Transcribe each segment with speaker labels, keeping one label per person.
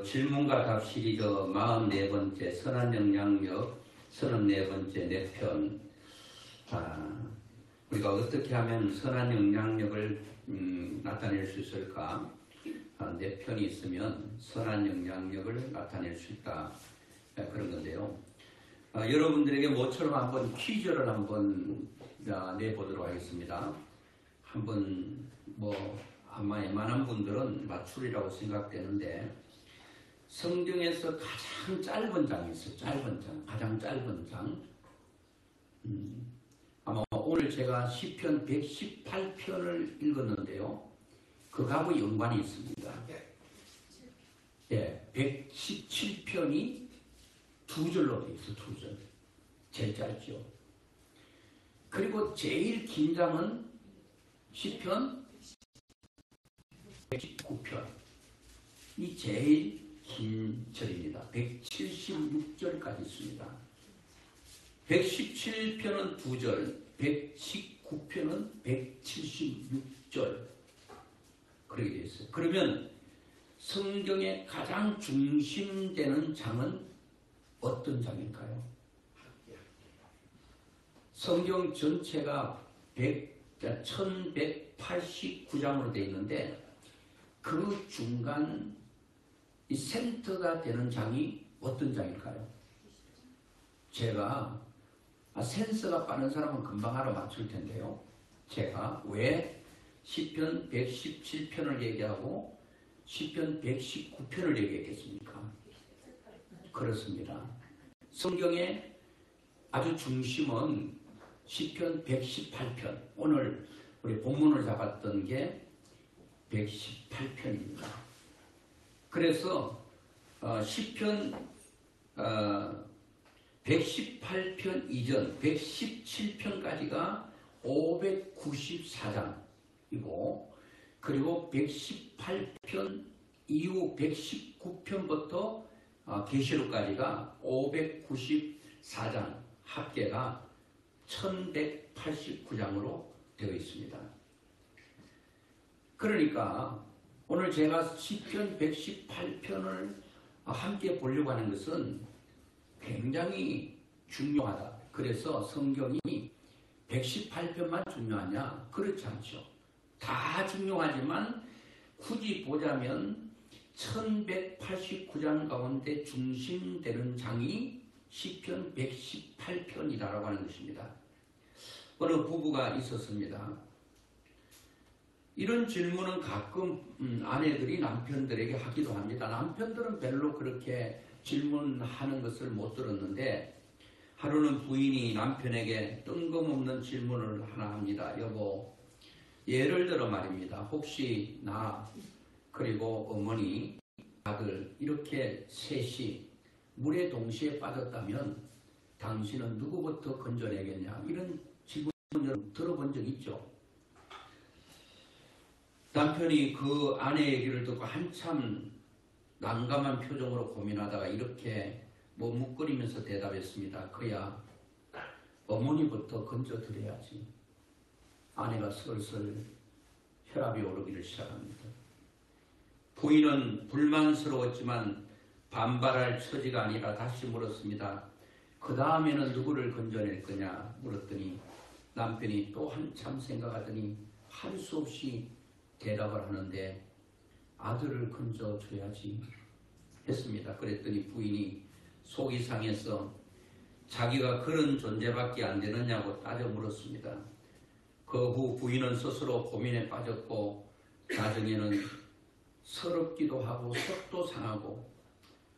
Speaker 1: 질문과 답 시리즈 44번째 선한영향력 34번째 내 편. 우리가 어떻게 하면 선한 영향력을 나타낼 수 있을까? 내 편이 있으면 선한 영향력을 나타낼 수 있다. 그런 건데요. 여러분들에게 모처럼 한번 퀴즈를 한번 내보도록 하겠습니다. 한번 아마 웬만한 분들은 맞추리라고 생각되는데, 성경에서 가장 짧은 장이 있어요. 가장 짧은 장. 아마 오늘 제가 시편 118편을 읽었는데요. 그거하고 연관이 있습니다. 117편이 두 절로 되어 있어요. 두 절. 제일 짧죠. 그리고 제일 긴 장은 시편 119편. 이 제일 긴 절입니다. 176절까지 있습니다. 117편은 두 절, 119편은 176절. 그렇게 되어 있어요. 그러면 성경의 가장 중심되는 장은 어떤 장일까요? 성경 전체가 1189장으로 되어 있는데, 그 중간 이 센터가 되는 장이 어떤 장일까요? 제가 센서가 빠른 사람은 금방 알아맞힐 텐데요. 제가 왜 시편 117편을 얘기하고 시편 119편을 얘기했겠습니까? 그렇습니다. 성경의 아주 중심은 시편 118편. 오늘 우리 본문을 잡았던 게 118편입니다. 그래서 시편 118편 이전 117편까지가 594장이고, 그리고 118편 이후 119편부터 계시록까지가 594장, 합계가 1189장으로 되어 있습니다. 그러니까 오늘 제가 시편 118편을 함께 보려고 하는 것은 굉장히 중요하다. 그래서 성경이 118편만 중요하냐? 그렇지 않죠. 다 중요하지만 굳이 보자면 1189장 가운데 중심되는 장이 시편 118편이라고 하는 것입니다. 어느 부부가 있었습니다. 이런 질문은 가끔 아내들이 남편들에게 하기도 합니다. 남편들은 별로 그렇게 질문하는 것을 못 들었는데, 하루는 부인이 남편에게 뜬금없는 질문을 하나 합니다. 여보, 예를 들어 말입니다. 혹시 나 그리고 어머니, 아들 이렇게 셋이 물에 동시에 빠졌다면 당신은 누구부터 건져내겠냐? 이런 질문을 들어본 적 있죠? 남편이 그 아내 얘기를 듣고 한참 난감한 표정으로 고민하다가 이렇게 묵거리면서 대답했습니다. 그야 어머니부터 건져드려야지. 아내가 슬슬 혈압이 오르기를 시작합니다. 부인은 불만스러웠지만 반발할 처지가 아니라 다시 물었습니다. 그 다음에는 누구를 건져낼 거냐 물었더니 남편이 또 한참 생각하더니 할 수 없이 대답을 하는데, 아들을 건져줘야지 했습니다. 그랬더니 부인이 속이 상해서 자기가 그런 존재밖에 안 되느냐고 따져 물었습니다. 그 후 부인은 스스로 고민에 빠졌고, 나중에는 서럽기도 하고 속도 상하고,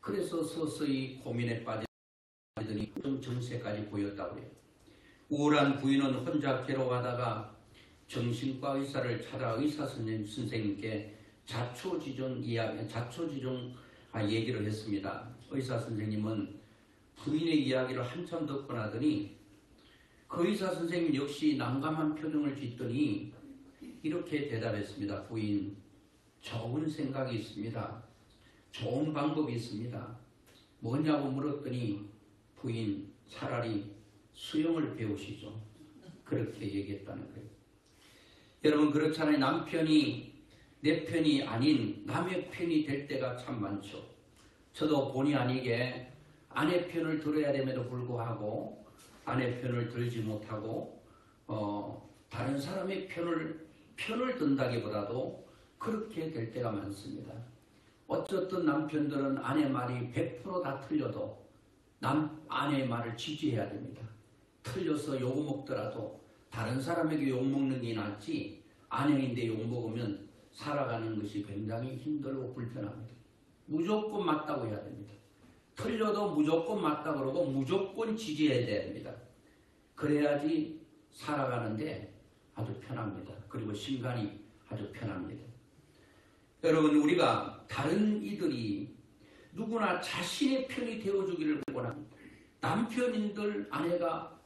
Speaker 1: 그래서 서서히 고민에 빠지더니 정세까지 보였다고 해요. 우울한 부인은 혼자 괴로워하다가 정신과 의사를 찾아 의사 선생님께 자초지종 얘기를 했습니다. 의사 선생님은 부인의 이야기를 한참 듣고 나더니 그 의사 선생님 역시 난감한 표정을 짓더니 이렇게 대답했습니다. 부인, 좋은 생각이 있습니다. 좋은 방법이 있습니다. 뭐냐고 물었더니 부인, 차라리 수영을 배우시죠. 그렇게 얘기했다는 거예요. 여러분, 그렇잖아요. 남편이 내 편이 아닌 남의 편이 될 때가 참 많죠. 저도 본의 아니게 아내 편을 들어야 됨에도 불구하고 아내 편을 들지 못하고 다른 사람의 편을 든다기보다도 그렇게 될 때가 많습니다. 어쨌든 남편들은 아내 말이 100%다 틀려도 아내의 말을 지지해야 됩니다. 틀려서 욕먹더라도 다른 사람에게 욕먹는 게 낫지 아내인데 욕먹으면 살아가는 것이 굉장히 힘들고 불편합니다. 무조건 맞다고 해야 됩니다. 틀려도 무조건 맞다 그러고 무조건 지지해야 됩니다. 그래야지 살아가는데 아주 편합니다. 그리고心간이 아주 편합니다. 여러분, 우리가 다른 이들이 누구나 자신의 편이 되어주기를 원합니다. 남편인들 아내가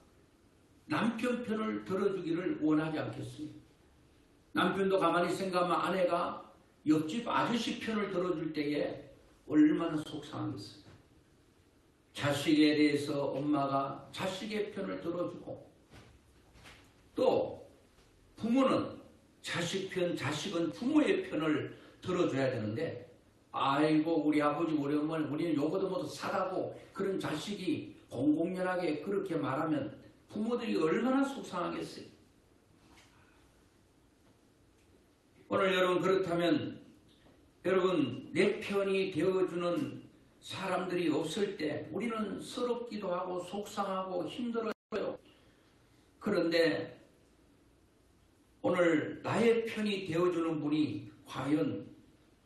Speaker 1: 남편 편을 들어주기를 원하지 않겠습니까? 남편도 가만히 생각하면 아내가 옆집 아저씨 편을 들어줄 때에 얼마나 속상하겠어요. 자식에 대해서 엄마가 자식의 편을 들어주고, 또 부모는 자식 편, 자식은 부모의 편을 들어줘야 되는데, 아이고 우리 아버지 우리 어머니 우리는 요거도 모두 사다고 그런 자식이 공공연하게 그렇게 말하면 부모들이 얼마나 속상하겠어요. 오늘 여러분, 그렇다면 여러분, 내 편이 되어주는 사람들이 없을 때 우리는 서럽기도 하고 속상하고 힘들어요. 그런데 오늘 나의 편이 되어주는 분이 과연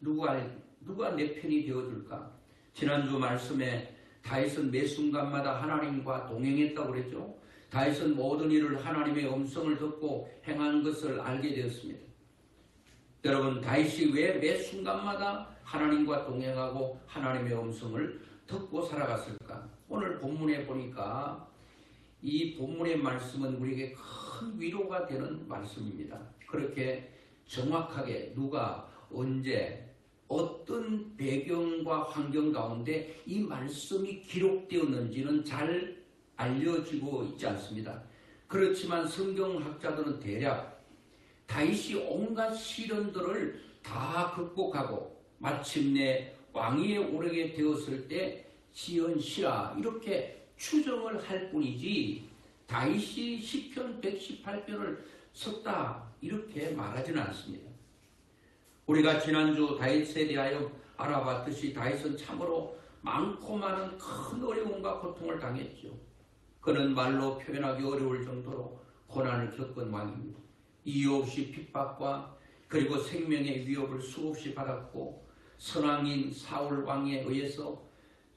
Speaker 1: 누가 내 편이 되어줄까? 지난주 말씀에 다윗은 매 순간마다 하나님과 동행했다고 그랬죠. 다윗은 모든 일을 하나님의 음성을 듣고 행한 것을 알게 되었습니다. 여러분, 다윗이 왜 매 순간마다 하나님과 동행하고 하나님의 음성을 듣고 살아갔을까? 오늘 본문에 보니까 이 본문의 말씀은 우리에게 큰 위로가 되는 말씀입니다. 그렇게 정확하게 누가 언제 어떤 배경과 환경 가운데 이 말씀이 기록되었는지는 잘 알려지고 있지 않습니다. 그렇지만 성경학자들은 대략 다윗이 온갖 시련들을 다 극복하고 마침내 왕위에 오르게 되었을 때 지연시라 이렇게 추정을 할 뿐이지 다윗이 시편 118편을 썼다 이렇게 말하지는 않습니다. 우리가 지난주 다윗에 대하여 알아봤듯이 다윗은 참으로 많고 많은 큰 어려움과 고통을 당했죠. 그는 말로 표현하기 어려울 정도로 고난을 겪은 왕입니다. 이유 없이 핍박과 그리고 생명의 위협을 수없이 받았고 선왕인 사울 왕에 의해서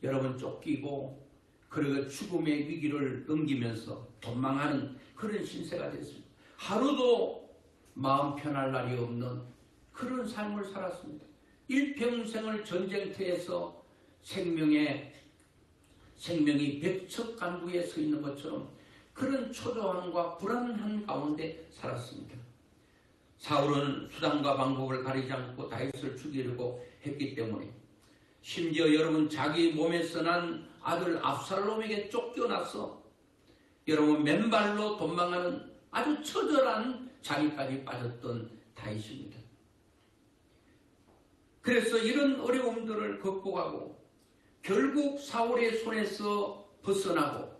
Speaker 1: 여러분 쫓기고 그리고 죽음의 위기를 넘기면서 도망하는 그런 신세가 됐습니다. 하루도 마음 편할 날이 없는 그런 삶을 살았습니다. 일평생을 전쟁터에서 생명이 백척간두에 서 있는 것처럼 그런 초조함과 불안한 가운데 살았습니다. 사울은 수단과 방법을 가리지 않고 다윗을 죽이려고 했기 때문에 심지어 여러분 자기 몸에서 난 아들 압살롬에게 쫓겨나서 여러분 맨발로 도망하는 아주 처절한 자리까지 빠졌던 다윗입니다. 그래서 이런 어려움들을 극복하고 결국 사울의 손에서 벗어나고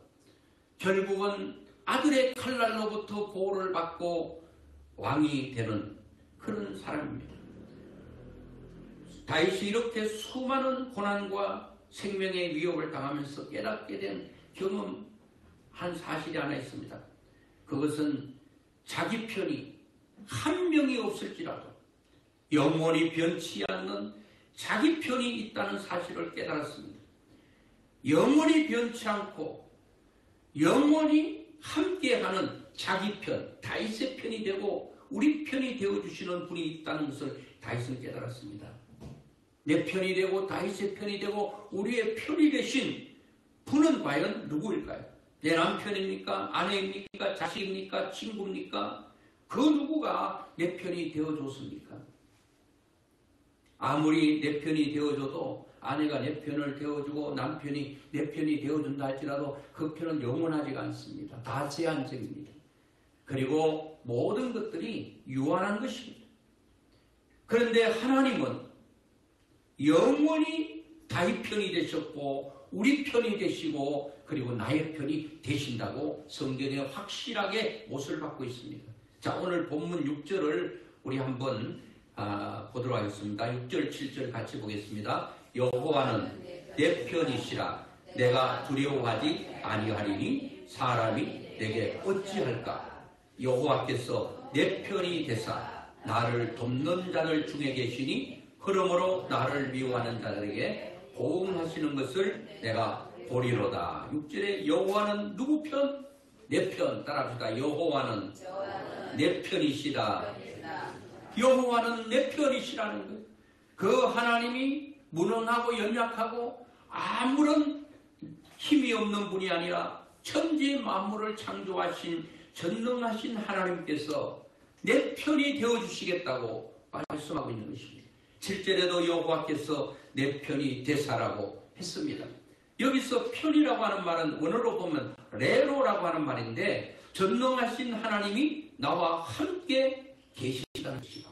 Speaker 1: 결국은 아들의 칼날로부터 보호를 받고 왕이 되는 그런 사람입니다. 다윗이 이렇게 수많은 고난과 생명의 위협을 당하면서 깨닫게 된 경험한 사실이 하나 있습니다. 그것은 자기 편이 한 명이 없을지라도 영원히 변치 않는 자기 편이 있다는 사실을 깨달았습니다. 영원히 변치 않고 영원히 함께하는 자기 편, 다윗의 편이 되고 우리 편이 되어주시는 분이 있다는 것을 다윗은 깨달았습니다. 내 편이 되고 다윗의 편이 되고 우리의 편이 되신 분은 과연 누구일까요? 내 남편입니까? 아내입니까? 자식입니까? 친구입니까? 그 누구가 내 편이 되어줬습니까? 아무리 내 편이 되어줘도 아내가 내 편을 되어주고 남편이 내 편이 되어준다 할지라도 그 편은 영원하지가 않습니다. 다 제한적입니다. 그리고 모든 것들이 유한한 것입니다. 그런데 하나님은 영원히 자기 편이 되셨고 우리 편이 되시고 그리고 나의 편이 되신다고 성경에 확실하게 못을 받고 있습니다. 자, 오늘 본문 6절을 우리 한번 보도록 하겠습니다. 6절 7절 같이 보겠습니다. 여호와는 내 편이시라. 내가 두려워하지 아니하리니 사람이 내게 어찌할까. 여호와께서 내 편이 되사 나를 돕는 자들 중에 계시니 그러므로 나를 미워하는 자들에게 보응하시는 것을 내가 보리로다. 6절에 여호와는 누구 편? 내 편. 따라합시다. 여호와는 내 편이시다. 여호와는 내 편이시라는 거예요. 그 하나님이 무능하고 연약하고 아무런 힘이 없는 분이 아니라 천지 만물을 창조하신 전능하신 하나님께서 내 편이 되어주시겠다고 말씀하고 있는 것입니다. 7절에도 여호와께서 내 편이 되사라고 했습니다. 여기서 편이라고 하는 말은 원어로 보면 레로라고 하는 말인데 전능하신 하나님이 나와 함께 계시다는 것이다.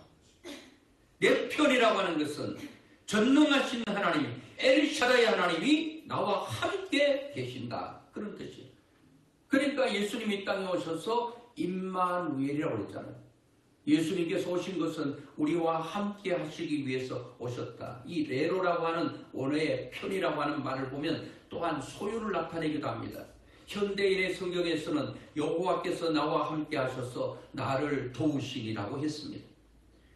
Speaker 1: 내 편이라고 하는 것은 전능하신 하나님, 엘샤다이 하나님이 나와 함께 계신다. 그런 뜻이에요. 그러니까 예수님이 땅에 오셔서 임마누엘이라고 그랬잖아요. 예수님께서 오신 것은 우리와 함께 하시기 위해서 오셨다. 이 레로라고 하는 원어의 편이라고 하는 말을 보면 또한 소유를 나타내기도 합니다. 현대인의 성경에서는 여호와께서 나와 함께 하셔서 나를 도우시니라고 했습니다.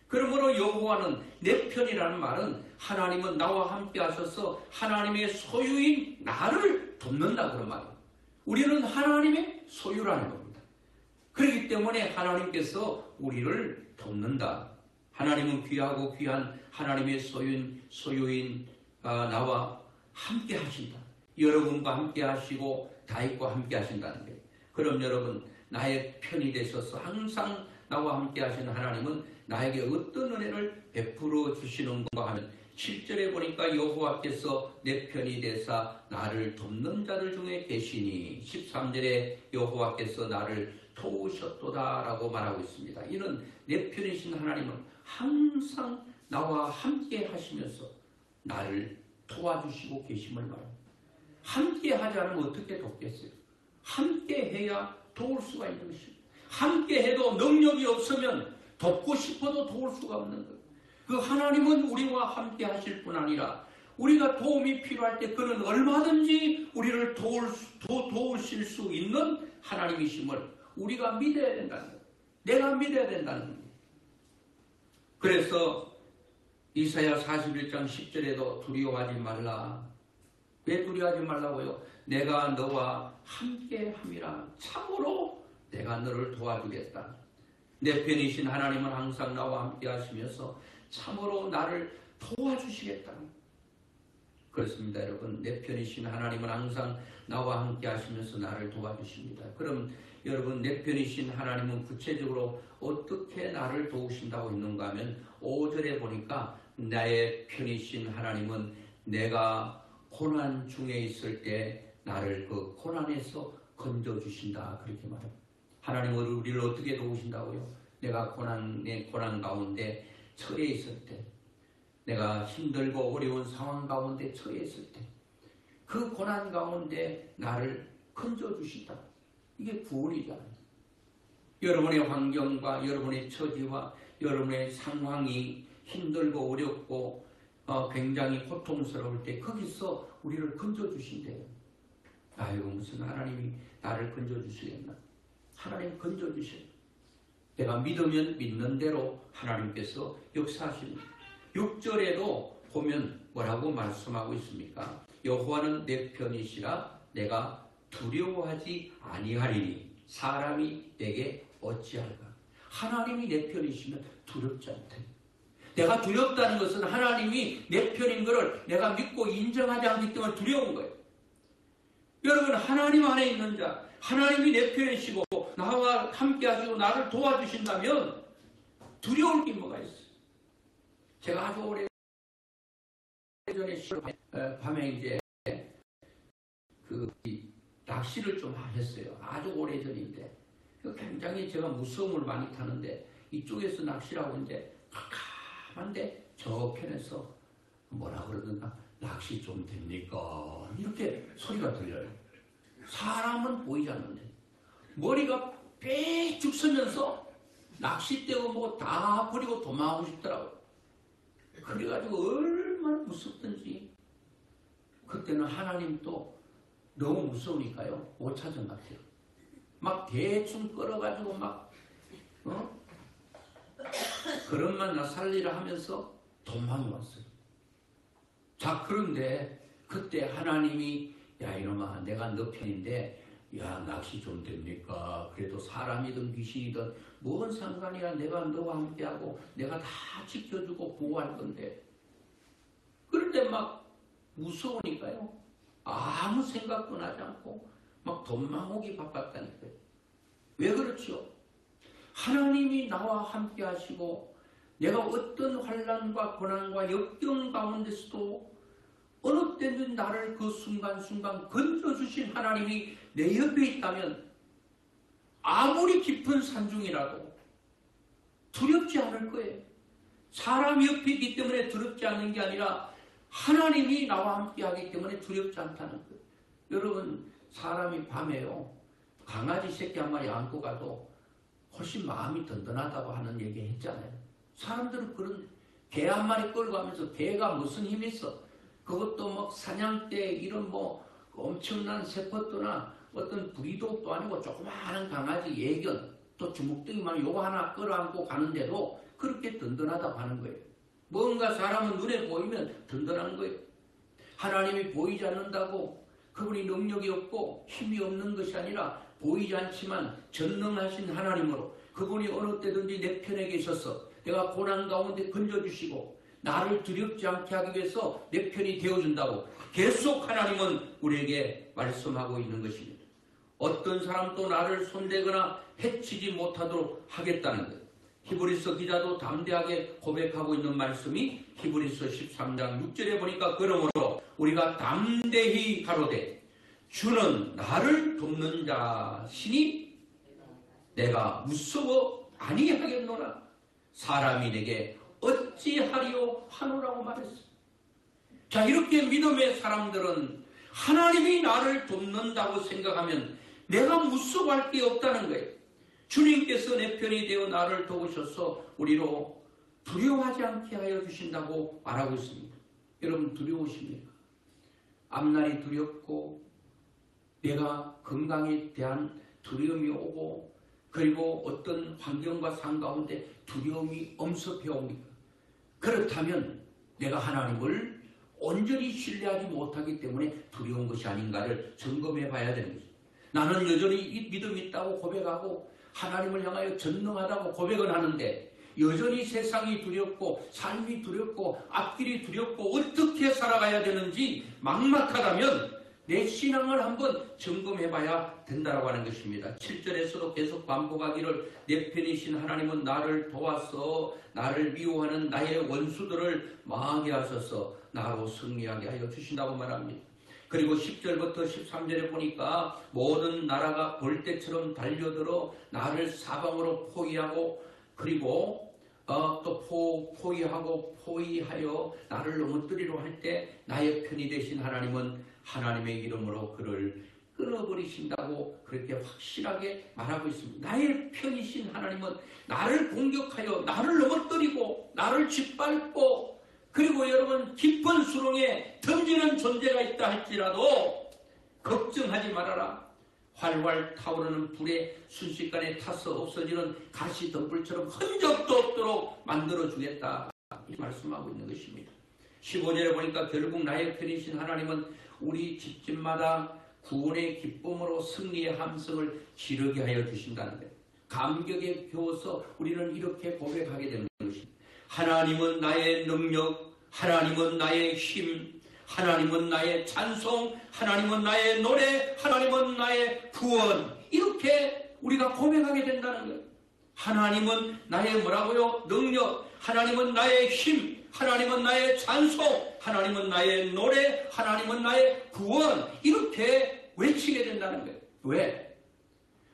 Speaker 1: 그러므로 여호와는 내 편이라는 말은 하나님은 나와 함께 하셔서 하나님의 소유인 나를 돕는다 그런 말이에요. 우리는 하나님의 소유라는 겁니다. 그렇기 때문에 하나님께서 우리를 돕는다. 하나님은 귀하고 귀한 하나님의 소유인 나와 함께 하신다. 여러분과 함께 하시고 다윗과 함께 하신다는 거예요. 그럼 여러분 나의 편이 되셔서 항상 나와 함께 하시는 하나님은 나에게 어떤 은혜를 베풀어 주시는가 하면 7절에 보니까 여호와께서 내 편이 되사 나를 돕는 자들 중에 계시니 13절에 여호와께서 나를 도우셨도다 라고 말하고 있습니다. 이는 내 편이신 하나님은 항상 나와 함께 하시면서 나를 도와주시고 계심을 말합니다. 함께 하지 않으면 어떻게 돕겠어요? 함께 해야 도울 수가 있는 것입니다. 함께 해도 능력이 없으면 돕고 싶어도 도울 수가 없는 거예요. 그 하나님은 우리와 함께 하실 뿐 아니라 우리가 도움이 필요할 때 그는 얼마든지 우리를 도우실 수 있는 하나님이심을 우리가 믿어야 된다는 거예요. 내가 믿어야 된다는 거예요. 그래서 이사야 41장 10절에도 두려워하지 말라. 왜 두려워하지 말라고요? 내가 너와 함께 함이라. 참으로 내가 너를 도와주겠다. 내 편이신 하나님은 항상 나와 함께 하시면서 참으로 나를 도와주시겠다. 그렇습니다, 여러분. 내 편이신 하나님은 항상 나와 함께 하시면서 나를 도와주십니다. 그럼 여러분, 내 편이신 하나님은 구체적으로 어떻게 나를 도우신다고 했는가 하면 5절에 보니까 나의 편이신 하나님은 내가 고난 중에 있을 때 나를 그 고난에서 건져주신다. 그렇게 말합니다. 하나님은 우리를 어떻게 도우신다고요? 내가 고난 가운데 처해 있을 때, 내가 힘들고 어려운 상황 가운데 처해 있을 때, 그 고난 가운데 나를 건져주신다. 이게 구원이잖아요. 여러분의 환경과 여러분의 처지와 여러분의 상황이 힘들고 어렵고 굉장히 고통스러울 때 거기서 우리를 건져주신대요. 아이고, 무슨 하나님이 나를 건져주시겠나? 하나님 건져주셔요. 내가 믿으면 믿는 대로 하나님께서 역사하십니다. 6절에도 보면 뭐라고 말씀하고 있습니까? 여호와는 내 편이시라. 내가 두려워하지 아니하리니 사람이 내게 어찌할까? 하나님이 내 편이시면 두렵지 않대. 내가 두렵다는 것은 하나님이 내 편인 것을 내가 믿고 인정하지 않기 때문에 두려운 거예요. 여러분, 하나님 안에 있는 자, 하나님이 내 편이시고 나와 함께 하시고 나를 도와주신다면 두려울 게 뭐가 있어요? 제가 아주 오래전에 밤에 이제 낚시를 좀 했어요. 아주 오래전인데 굉장히 제가 무서움을 많이 타는데 이쪽에서 낚시라고 이제 캄캄한데 저 편에서 뭐라 그러던가 낚시 좀 됩니까? 이렇게 소리가 들려요. 사람은 보이지 않는데 머리가 빼쭉 서면서 낚싯대고 뭐 다 버리고 도망하고 싶더라고요. 그래가지고 얼마나 무섭던지 그때는 하나님도 너무 무서우니까요 못 찾은 것 같아요. 막 대충 끌어가지고 막 그런만 나 살리라 하면서 도망이 왔어요. 자, 그런데 그때 하나님이 야 이놈아 내가 너 편인데 야 낚시 좀 됩니까? 그래도 사람이든 귀신이든 뭔 상관이야. 내가 너와 함께하고 내가 다 지켜주고 보호할 건데. 그런데 막 무서우니까요 아무 생각도 나지 않고 막 도망오기 바빴다니까요. 왜 그렇죠? 하나님이 나와 함께 하시고 내가 어떤 환난과 고난과 역경 가운데서도 어느 때는 나를 그 순간순간 건져주신 하나님이 내 옆에 있다면 아무리 깊은 산중이라도 두렵지 않을 거예요. 사람 옆에 있기 때문에 두렵지 않는 게 아니라 하나님이 나와 함께 하기 때문에 두렵지 않다는 거예요. 여러분 사람이 밤에요 강아지 새끼 한 마리 안고 가도 훨씬 마음이 든든하다고 하는 얘기 했잖아요. 사람들은 그런 개 한 마리 끌고 가면서 개가 무슨 힘이 있어? 그것도 뭐 사냥 때 이런 뭐 엄청난 세포도나 어떤 부리독도 아니고 조그마한 강아지 예견 또 주먹등이만 요거 하나 끌어안고 가는데도 그렇게 든든하다고 하는 거예요. 뭔가 사람은 눈에 보이면 든든한 거예요. 하나님이 보이지 않는다고 그분이 능력이 없고 힘이 없는 것이 아니라 보이지 않지만 전능하신 하나님으로 그분이 어느 때든지 내 편에 계셔서 내가 고난 가운데 건져주시고 나를 두렵지 않게 하기 위해서 내 편이 되어준다고 계속 하나님은 우리에게 말씀하고 있는 것입니다. 어떤 사람도 나를 손대거나 해치지 못하도록 하겠다는 것. 히브리서 기자도 담대하게 고백하고 있는 말씀이 히브리서 13장 6절에 보니까 그러므로 우리가 담대히 가로되 주는 나를 돕는 자시니 내가 무서워 아니하겠노라. 사람이 내게 어찌하리요 하노라고 말했어요. 자, 이렇게 믿음의 사람들은 하나님이 나를 돕는다고 생각하면 내가 무서워할 게 없다는 거예요. 주님께서 내 편이 되어 나를 도우셔서 우리로 두려워하지 않게 하여 주신다고 말하고 있습니다. 여러분 두려우십니까? 앞날이 두렵고 내가 건강에 대한 두려움이 오고 그리고 어떤 환경과 삶 가운데 두려움이 엄습해 옵니까? 그렇다면 내가 하나님을 온전히 신뢰하지 못하기 때문에 두려운 것이 아닌가를 점검해 봐야 되는 거죠. 나는 여전히 믿음이 있다고 고백하고 하나님을 향하여 전능하다고 고백을 하는데 여전히 세상이 두렵고 삶이 두렵고 앞길이 두렵고 어떻게 살아가야 되는지 막막하다면 내 신앙을 한번 점검해 봐야 된다고 하는 것입니다. 7절에서도 계속 반복하기를 내 편이신 하나님은 나를 도와서 나를 미워하는 나의 원수들을 망하게 하셔서 나로 승리하게 하여 주신다고 말합니다. 그리고 10절부터 13절에 보니까 모든 나라가 벌떼처럼 달려들어 나를 사방으로 포위하고 그리고 또 포위하고 포위하여 나를 넘어뜨리려 할 때 나의 편이 되신 하나님은 하나님의 이름으로 그를 끊어버리신다고 그렇게 확실하게 말하고 있습니다. 나의 편이신 하나님은 나를 공격하여 나를 넘어뜨리고 나를 짓밟고 그리고 여러분 깊은 수렁에 던지는 존재가 있다 할지라도 걱정하지 말아라. 활활 타오르는 불에 순식간에 타서 없어지는 가시 덤불처럼 흔적도 없도록 만들어주겠다. 이 말씀하고 있는 것입니다. 15절에 보니까 결국 나의 편이신 하나님은 우리 집집마다 구원의 기쁨으로 승리의 함성을 지르게 하여 주신다는 거예요. 감격에 겨워서 우리는 이렇게 고백하게 되는 것입니다. 하나님은 나의 능력, 하나님은 나의 힘, 하나님은 나의 찬송, 하나님은 나의 노래, 하나님은 나의 구원. 이렇게 우리가 고백하게 된다는 거예요. 하나님은 나의 뭐라고요? 능력, 하나님은 나의 힘, 하나님은 나의 찬송, 하나님은 나의 노래, 하나님은 나의 구원. 이렇게 외치게 된다는 거예요. 왜?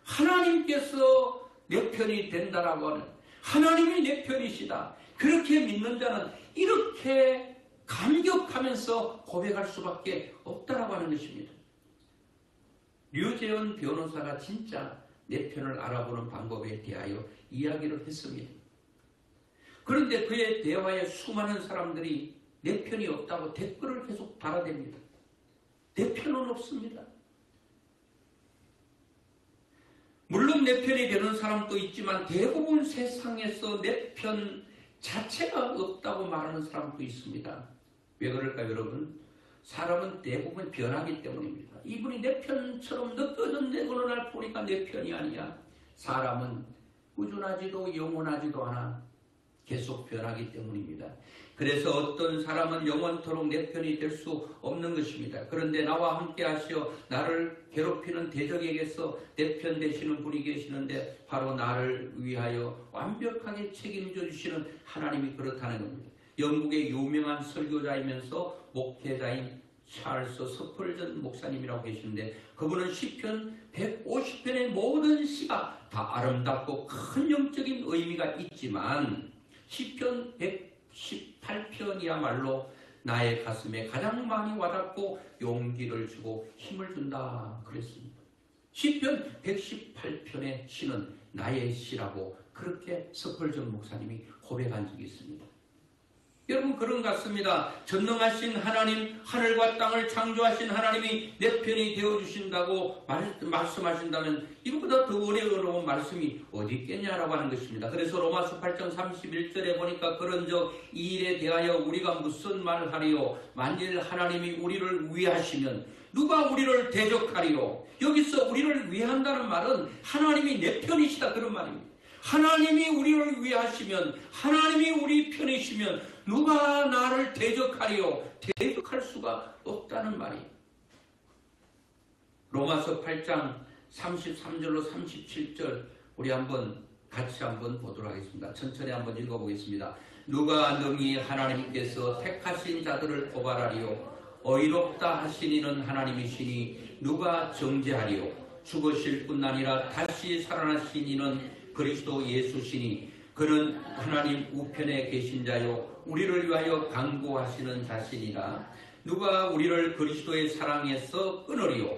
Speaker 1: 하나님께서 내 편이 된다라고 하는 하나님이 내 편이시다. 그렇게 믿는 자는 이렇게 감격하면서 고백할 수밖에 없다라고 하는 것입니다. 류재원 변호사가 진짜 내 편을 알아보는 방법에 대하여 이야기를 했습니다. 그런데 그의 대화에 수많은 사람들이 내 편이 없다고 댓글을 계속 달아댑니다. 내 편은 없습니다. 물론 내 편이 되는 사람도 있지만 대부분 세상에서 내 편 자체가 없다고 말하는 사람도 있습니다. 왜 그럴까요, 여러분? 사람은 대부분 변하기 때문입니다. 이분이 내 편처럼 느껴졌는데 어느 날 보니까 내 편이 아니야. 사람은 꾸준하지도 영원하지도 않아. 계속 변하기 때문입니다. 그래서 어떤 사람은 영원토록 내 편이 될 수 없는 것입니다. 그런데 나와 함께 하시어 나를 괴롭히는 대적에게서 내 편 되시는 분이 계시는데 바로 나를 위하여 완벽하게 책임져 주시는 하나님이 그렇다는 겁니다. 영국의 유명한 설교자이면서 목회자인 찰스 스펄전 목사님이라고 계시는데 그분은 시편 150편의 모든 시가 다 아름답고 큰 영적인 의미가 있지만 시편 118편이야말로 나의 가슴에 가장 많이 와닿고 용기를 주고 힘을 준다 그랬습니다. 시편 118편의 시는 나의 시라고 그렇게 스펄전 목사님이 고백한 적이 있습니다. 여러분 그런 것 같습니다. 전능하신 하나님, 하늘과 땅을 창조하신 하나님이 내 편이 되어주신다고 말씀하신다면 이거보다 더 어려운 말씀이 어디 있겠냐라고 하는 것입니다. 그래서 로마서 8장 31절에 보니까 그런즉 이 일에 대하여 우리가 무슨 말을 하리요? 만일 하나님이 우리를 위하시면 누가 우리를 대적하리요? 여기서 우리를 위한다는 말은 하나님이 내 편이시다 그런 말입니다. 하나님이 우리를 위하시면 하나님이 우리 편이시면 누가 나를 대적하리요? 대적할 수가 없다는 말이에요. 로마서 8장 33절로 37절 우리 같이 한번 보도록 하겠습니다. 천천히 한번 읽어보겠습니다. 누가 능히 하나님께서 택하신 자들을 고발하리요? 어이롭다 하시니는 하나님이시니 누가 정죄하리요? 죽으실 뿐 아니라 다시 살아나시니는 그리스도 예수시니 그는 하나님 우편에 계신 자요 우리를 위하여 강구하시는 자신이라. 누가 우리를 그리스도의 사랑에서 끊으리요?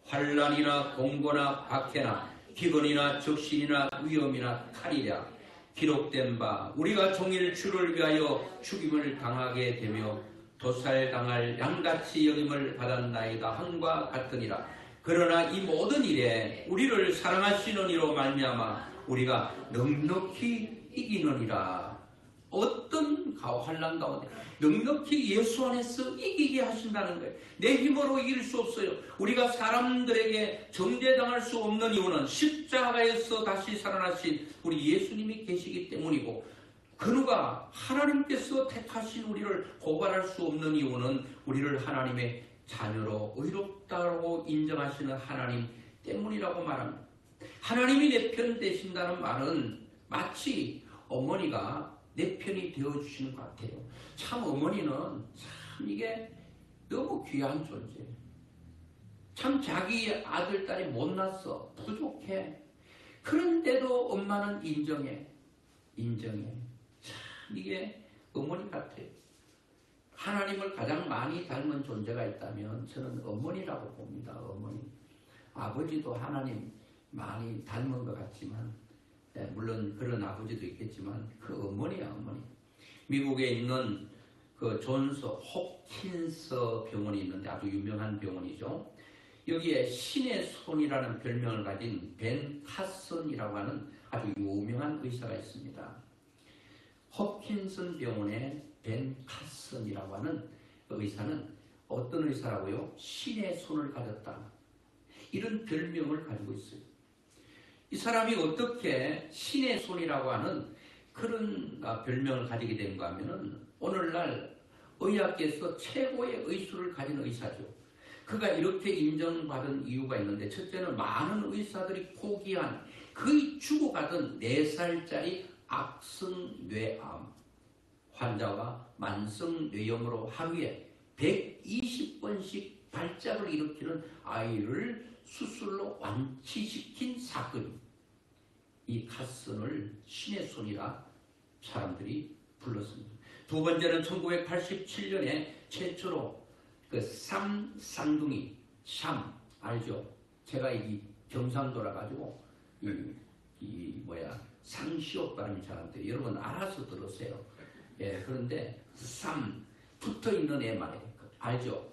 Speaker 1: 환난이나 공고나 박해나 기근이나 적신이나 위험이나 칼이랴. 기록된 바 우리가 종일 주를 위하여 죽임을 당하게 되며 도살당할 양같이 여김을 받았나이다 함과 같으니라. 그러나 이 모든 일에 우리를 사랑하시는 이로 말미암아 우리가 넉넉히 이기느니라. 어떤 환난 가운데 넉넉히 예수 안에서 이기게 하신다는 거예요. 내 힘으로 이길 수 없어요. 우리가 사람들에게 정죄당할 수 없는 이유는 십자가에서 다시 살아나신 우리 예수님이 계시기 때문이고 그 누가 하나님께서 택하신 우리를 고발할 수 없는 이유는 우리를 하나님의 자녀로 의롭다고 인정하시는 하나님 때문이라고 말합니다. 하나님이 내 편 되신다는 말은 마치 어머니가 내 편이 되어주시는 것 같아요. 참 어머니는 참 이게 너무 귀한 존재. 참 자기 아들, 딸이 못났어. 부족해. 그런데도 엄마는 인정해. 참 이게 어머니 같아요. 하나님을 가장 많이 닮은 존재가 있다면 저는 어머니라고 봅니다. 어머니. 아버지도 하나님 많이 닮은 것 같지만 물론 그런 아버지도 있겠지만 그 어머니야 어머니. 미국에 있는 그 존스 홉킨스 병원이 있는데 아주 유명한 병원이죠. 여기에 신의 손이라는 별명을 가진 벤 카슨이라고 하는 아주 유명한 의사가 있습니다. 홉킨슨 병원의 벤 카슨이라고 하는 의사는 어떤 의사라고요? 신의 손을 가졌다. 이런 별명을 가지고 있어요. 이 사람이 어떻게 신의 손이라고 하는 그런 별명을 가지게 된가 하면은 오늘날 의학계에서 최고의 의술을 가진 의사죠. 그가 이렇게 인정받은 이유가 있는데 첫째는 많은 의사들이 포기한 거의 죽어가던 4살짜리 악성뇌암 환자가 만성뇌염으로 하루에 120번씩 발작을 일으키는 아이를 수술로 완치시킨 사건이 이 카슨을 신의 손이라 사람들이 불렀습니다. 두 번째는 1987년에 최초로 그 쌍둥이 샴 알죠? 제가 이 경상도라 가지고 상시옷 발음이 잘 안 돼요. 여러분 알아서 들으세요. 예, 그런데 쌈 붙어 있는 애 말이에요. 알죠?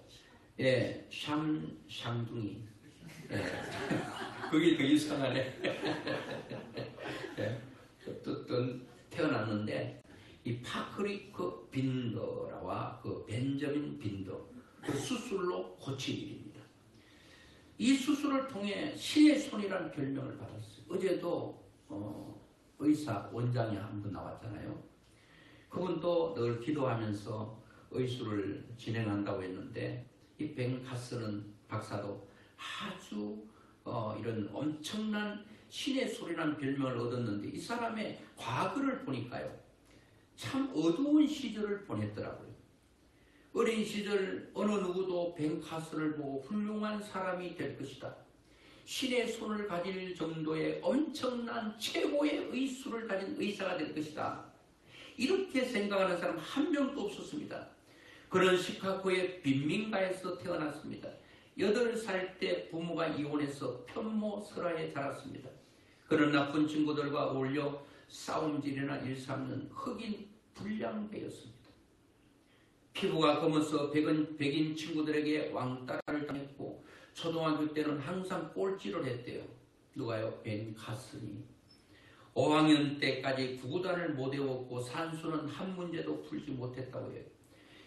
Speaker 1: 예, 쌍둥이. 예. 그게 더 이상하네. 예, 어쨌든 태어났는데 이 파크리크 빈더라와 그 벤저민 빈더 그 수술로 고친 일입니다. 이 수술을 통해 신의 손이라는 별명을 받았어요. 어제도 의사 원장이 한 분 나왔잖아요. 그분도 늘 기도하면서 의술을 진행한다고 했는데 이 벤 카스는 박사도 아주 이런 엄청난 신의 소리라는 별명을 얻었는데 이 사람의 과거를 보니까요. 참 어두운 시절을 보냈더라고요. 어린 시절 어느 누구도 벤 카스를 보고 훌륭한 사람이 될 것이다. 신의 손을 가질 정도의 엄청난 최고의 의술을 가진 의사가 될 것이다. 이렇게 생각하는 사람 한 명도 없었습니다. 그런 시카고의 빈민가에서 태어났습니다. 8살 때 부모가 이혼해서 편모 설화에 자랐습니다. 그런 나쁜 친구들과 어울려 싸움질이나 일삼는 흑인 불량배였습니다. 피부가 검어서 백인 친구들에게 왕따를 당했고 초등학교 때는 항상 꼴찌를 했대요. 누가요? 벤 카슨이. 5학년 때까지 구구단을 못 외웠고 산수는 한 문제도 풀지 못했다고 해요.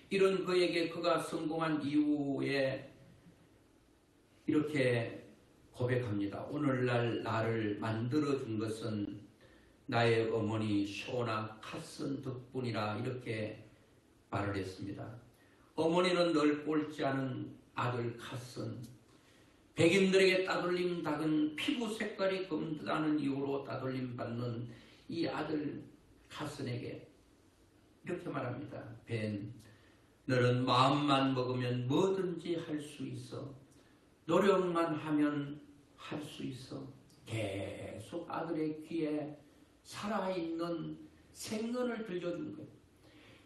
Speaker 1: 이런 그에게 그가 성공한 이후에 이렇게 고백합니다. 오늘날 나를 만들어준 것은 나의 어머니 쇼나 카슨 덕분이라 이렇게 말을 했습니다. 어머니는 늘 꼴찌 않은 아들 카슨, 백인들에게 따돌림 받은 피부 색깔이 검다는 이유로 따돌림 받는 이 아들 카슨에게 이렇게 말합니다. 벤, 너는 마음만 먹으면 뭐든지 할 수 있어. 노력만 하면 할 수 있어. 계속 아들의 귀에 살아있는 생선을 들려준 거예요.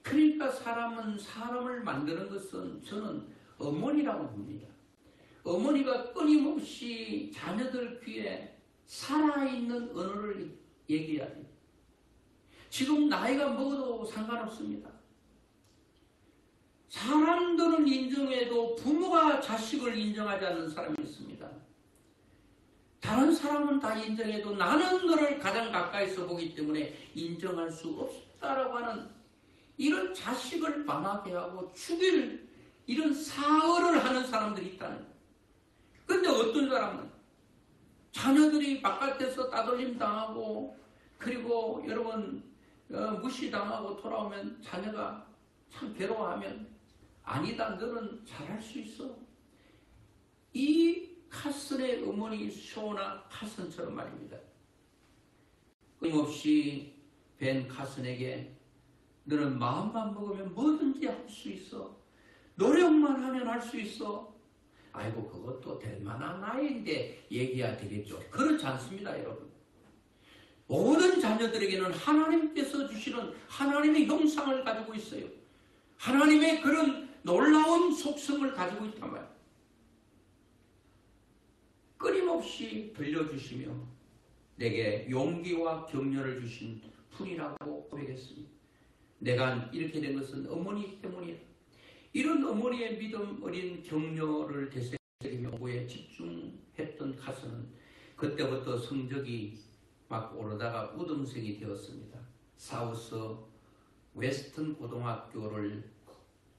Speaker 1: 그러니까 사람은 사람을 만드는 것은 저는 어머니라고 봅니다. 어머니가 끊임없이 자녀들 귀에 살아있는 언어를 얘기해야 돼요. 지금 나이가 먹어도 상관없습니다. 사람들은 인정해도 부모가 자식을 인정하지 않는 사람이 있습니다. 다른 사람은 다 인정해도 나는 너를 가장 가까이서 보기 때문에 인정할 수 없다라고 하는 이런 자식을 망하게 하고 죽일 이런 사흘을 하는 사람들이 있다는 거예요. 그런데 어떤 사람은 자녀들이 바깥에서 따돌림 당하고 그리고 여러분 무시당하고 돌아오면 자녀가 참 괴로워하면 아니다 너는 잘할 수 있어. 이 카슨의 어머니 쇼나 카슨처럼 말입니다. 끊임없이 벤 카슨에게 너는 마음만 먹으면 뭐든지 할 수 있어. 노력만 하면 할 수 있어. 아이고 그것도 될 만한 나이인데 얘기해야 되겠죠. 그렇지 않습니다 여러분. 모든 자녀들에게는 하나님께서 주시는 하나님의 형상을 가지고 있어요. 하나님의 그런 놀라운 속성을 가지고 있단 말이에요. 끊임없이 들려주시며 내게 용기와 격려를 주신 분이라고 고백했습니다. 내가 이렇게 된 것은 어머니 때문이다. 이런 어머니의 믿음 어린 격려를 되새기며 공부에 집중했던 카슨은 그때부터 성적이 막 오르다가 우등생이 되었습니다. 사우스 웨스턴 고등학교를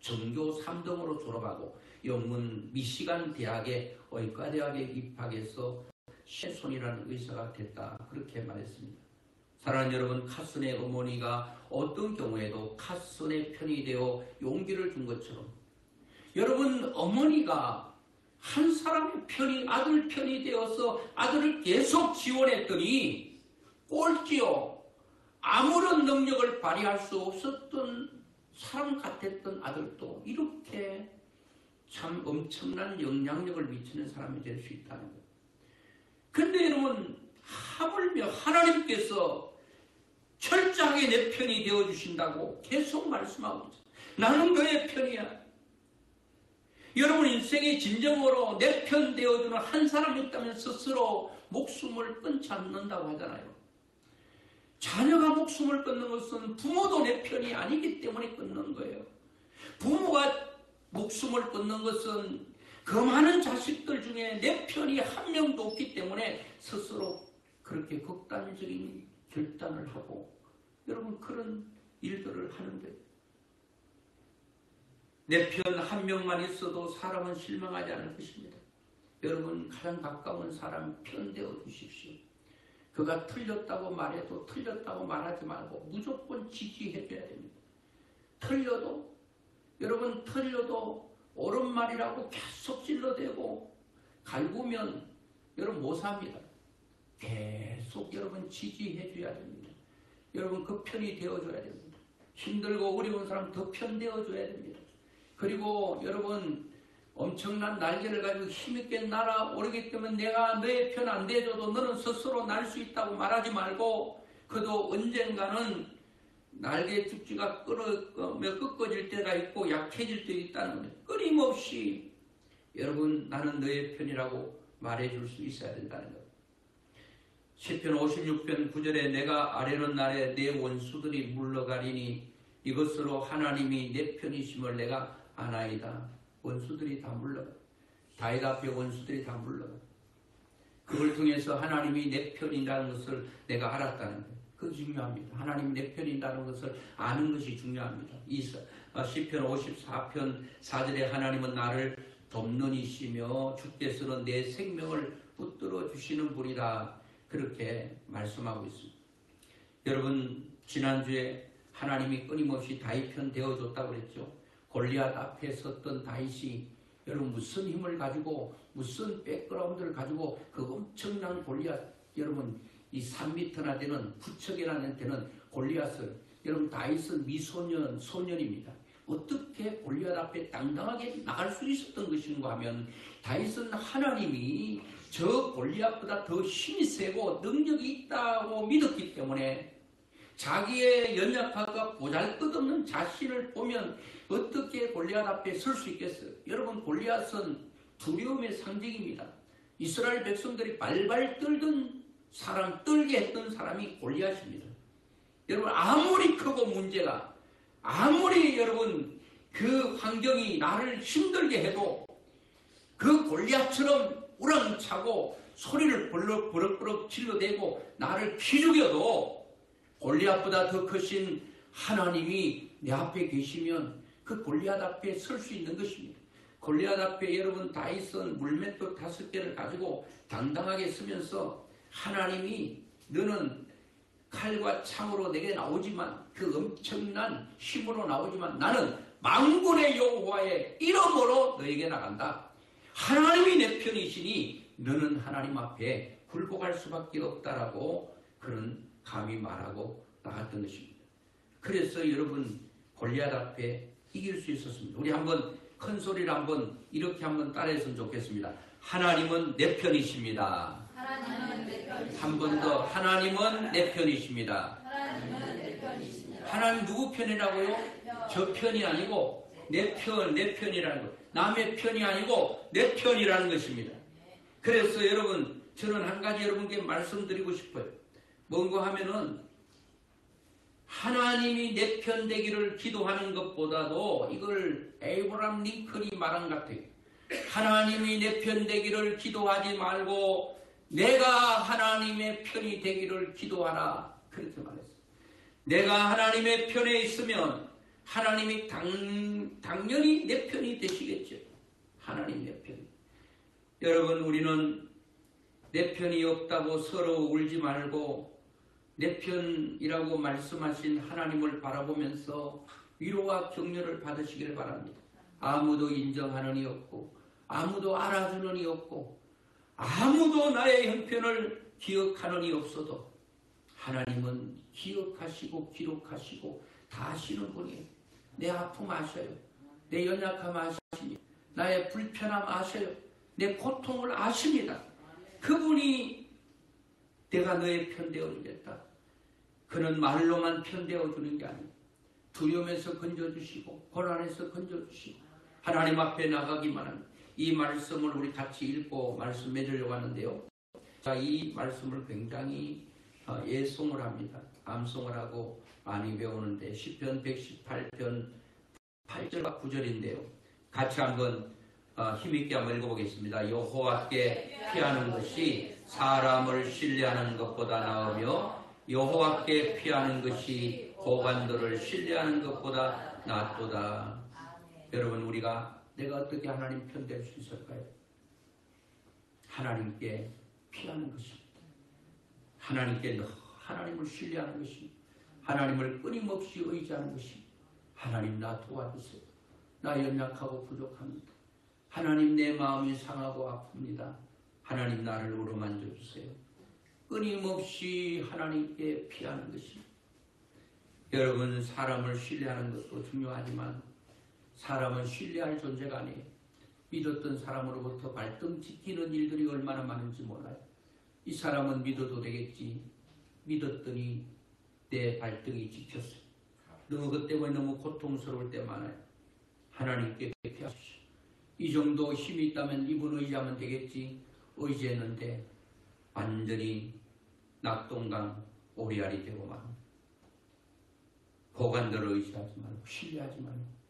Speaker 1: 전교 3등으로 졸업하고 영문 미시간 대학의 의과대학에 입학해서 셰손이라는 의사가 됐다. 그렇게 말했습니다. 사랑하는 여러분, 카슨의 어머니가 어떤 경우에도 카슨의 편이 되어 용기를 준 것처럼 여러분 어머니가 한 사람의 편이 아들 편이 되어서 아들을 계속 지원했더니 꼴찌요. 아무런 능력을 발휘할 수 없었던 사람 같았던 아들도 이렇게 참 엄청난 영향력을 미치는 사람이 될 수 있다는 거예요. 그런데 여러분 하물며 하나님께서 철저하게 내 편이 되어주신다고 계속 말씀하고 있어요. 나는 너의 편이야. 여러분 인생의 진정으로 내 편 되어주는 한 사람이 있다면 스스로 목숨을 끊지 않는다고 하잖아요. 자녀가 목숨을 끊는 것은 부모도 내 편이 아니기 때문에 끊는 거예요. 부모가 목숨을 끊는 것은 그 많은 자식들 중에 내 편이 한 명도 없기 때문에 스스로 그렇게 극단적인 결단을 하고 여러분 그런 일들을 하는데 내 편 한 명만 있어도 사람은 실망하지 않을 것입니다. 여러분 가장 가까운 사람 편 되어 주십시오. 그가 틀렸다고 말해도 틀렸다고 말하지 말고 무조건 지지해 줘야 됩니다. 틀려도 여러분 틀려도 옳은 말이라고 계속 찔러대고 갈구면 여러분 못 삽니다. 계속 여러분 지지해 줘야 됩니다. 여러분 그 편이 되어줘야 됩니다. 힘들고 어려운 사람 더 편 되어줘야 됩니다. 그리고 여러분 엄청난 날개를 가지고 힘있게 날아오르기 때문에 내가 너의 편 안 돼줘도 너는 스스로 날 수 있다고 말하지 말고 그도 언젠가는 날개 축지가 꺾어질 때가 있고 약해질 때가 있다는 거예요. 끊임없이 여러분 나는 너의 편이라고 말해줄 수 있어야 된다는 거예요. 시편 56편 9절에 내가 아뢰는 날에 내 원수들이 물러가리니 이것으로 하나님이 내 편이심을 내가 아나이다. 원수들이 다 물러가. 다윗 앞에 원수들이 다 물러가. 그걸 통해서 하나님이 내 편이라는 것을 내가 알았다는 거예요. 그거 중요합니다. 하나님이 내 편이라는 것을 아는 것이 중요합니다. 시편 54편 4절에 하나님은 나를 돕는 이시며 주께서는 내 생명을 붙들어 주시는 분이다. 그렇게 말씀하고 있습니다. 여러분 지난주에 하나님이 끊임없이 다윗 편 되어줬다고 그랬죠. 골리앗 앞에 섰던 다윗이 여러분 무슨 힘을 가지고 무슨 백그라운드를 가지고 그 엄청난 골리앗 여러분 이 3m나 되는 부척이라는 데는 골리앗을 여러분 다윗은 소년입니다. 어떻게 골리앗 앞에 당당하게 나갈 수 있었던 것인가 하면 다윗은 하나님이 저 골리앗보다 더 힘이 세고 능력이 있다고 믿었기 때문에 자기의 연약함과 보잘것없는 자신을 보면 어떻게 골리앗 앞에 설 수 있겠어요? 여러분 골리앗은 두려움의 상징입니다. 이스라엘 백성들이 발발 떨게 했던 사람이 골리앗입니다. 여러분 아무리 크고 문제가 아무리 여러분 그 환경이 나를 힘들게 해도 그 골리앗처럼 우렁차고 소리를 버럭버럭 질러대고 나를 기죽여도 골리앗보다 더 크신 하나님이 내 앞에 계시면 그 골리앗 앞에 설 수 있는 것입니다. 골리앗 앞에 여러분 다윗은 물맷돌 5개를 가지고 당당하게 서면서 하나님이 너는 칼과 창으로 내게 나오지만 그 엄청난 힘으로 나오지만 나는 만군의 여호와의 이름으로 너에게 나간다. 하나님이 내 편이시니 너는 하나님 앞에 굴복할 수밖에 없다라고 그런 감히 말하고 나갔던 것입니다. 그래서 여러분 골리앗 앞에 이길 수 있었습니다. 우리 한번 큰 소리를 한번 이렇게 한번 따라했으면 좋겠습니다. 하나님은 내 편이십니다. 한 번 더 하나님은 내 편이십니다. 하나님 누구 편이라고요? 저 편이 아니고 내 편이라는 것. 남의 편이 아니고 내 편이라는 것입니다. 그래서 여러분 저는 한 가지 여러분께 말씀드리고 싶어요. 뭔가 하면은 하나님이 내 편 되기를 기도하는 것보다도 이걸 에이브람 링컨이 말한 것 같아요. 하나님이 내 편 되기를 기도하지 말고 내가 하나님의 편이 되기를 기도하라. 그렇게 말했어요. 내가 하나님의 편에 있으면 하나님이 당연히 내 편이 되시겠죠. 하나님 내 편. 여러분 우리는 내 편이 없다고 서로 울지 말고 내 편이라고 말씀하신 하나님을 바라보면서 위로와 격려를 받으시기를 바랍니다. 아무도 인정하는 이 없고 아무도 알아주는 이 없고 아무도 나의 형편을 기억하는 이 없어도 하나님은 기억하시고 기록하시고 다 아시는 분이에요. 내 아픔 아셔요. 내 연약함 아십니다. 나의 불편함 아셔요. 내 고통을 아십니다. 그분이 내가 너의 편 되어주겠다. 그는 말로만 편대어 주는 게 아니에요. 두려움에서 건져주시고 고난에서 건져주시고 하나님 앞에 나가기만 하는 이 말씀을 우리 같이 읽고 말씀 맺으려고 하는데요. 자, 이 말씀을 굉장히 예송을 합니다. 암송을 하고 많이 배우는데 시편 118편 8절과 9절인데요. 같이 한번 힘있게 한번 읽어보겠습니다. 여호와께 피하는 것이 사람을 신뢰하는 것보다 나으며 여호와께 피하는 것이 고관들을 신뢰하는 것보다 낫도다. 여러분, 우리가 내가 어떻게 하나님 편될 수 있을까요? 하나님께 피하는 것입니다. 하나님을 신뢰하는 것입니다. 하나님을 끊임없이 의지하는 것입니다. 하나님, 나 도와주세요. 나 연약하고 부족합니다. 하나님, 내 마음이 상하고 아픕니다. 하나님, 나를 어루만져 주세요. 끊임없이 하나님께 피하는 것입니다. 여러분, 사람을 신뢰하는 것도 중요하지만 사람은 신뢰할 존재가 아니에요. 믿었던 사람으로부터 발등 찍히는 일들이 얼마나 많은지 몰라요. 이 사람은 믿어도 되겠지. 믿었더니 내 발등이 찍혔어요. 너 그것 때문에 너무 고통스러울 때 많아요. 하나님께 피하십시오. 이 정도 힘이 있다면 이분 의지하면 되겠지. 의지했는데 완전히 낙동강 오리알이 되고 막 고관들을 의지하지 말고 신뢰하지 말고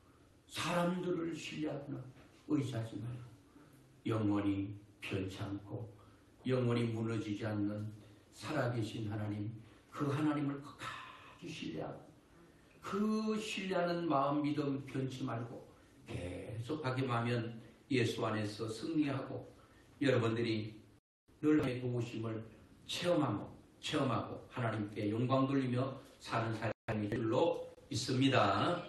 Speaker 1: 사람들을 신뢰하거나 의지하지 말고 영원히 변치 않고 영원히 무너지지 않는 살아계신 하나님, 그 하나님을 끝까지 신뢰하고 그 신뢰하는 마음, 믿음 변치 말고 계속 하기만 하면 예수 안에서 승리하고 여러분들이 늘 하나님의 도우심을 체험하고 하나님께 영광 돌리며 사는 삶이 될 줄로 믿습니다.